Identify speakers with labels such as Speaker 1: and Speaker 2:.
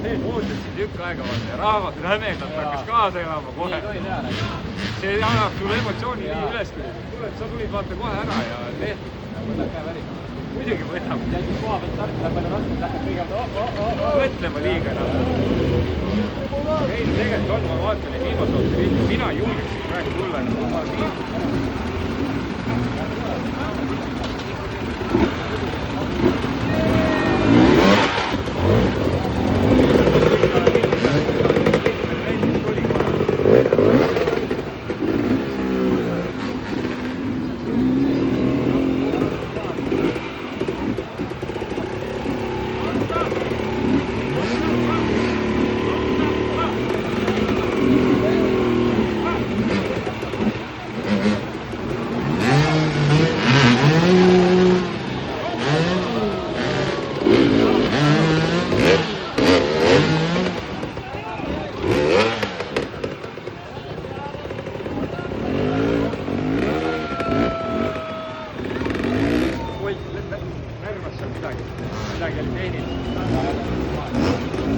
Speaker 1: sees ootasin tükk aega vaata ja rahvas rämedalt hakkas kaasa elama kohe. See annab sulle emotsiooni nii üles küll. Kuule, sa tulid vaata kohe ära ja tehtud.
Speaker 2: Võtab käe väri.
Speaker 1: Muidugi võtab.
Speaker 2: Ja siis koha pealt starti läheb palju raskelt, läheb kõigepealt
Speaker 1: mõtlema liiga enam. Ei, tegelikult on, ma vaatan, et viimase optimismi, mina julgeksin praegu tulla enam. Närvas seal midagi oli tehnilist.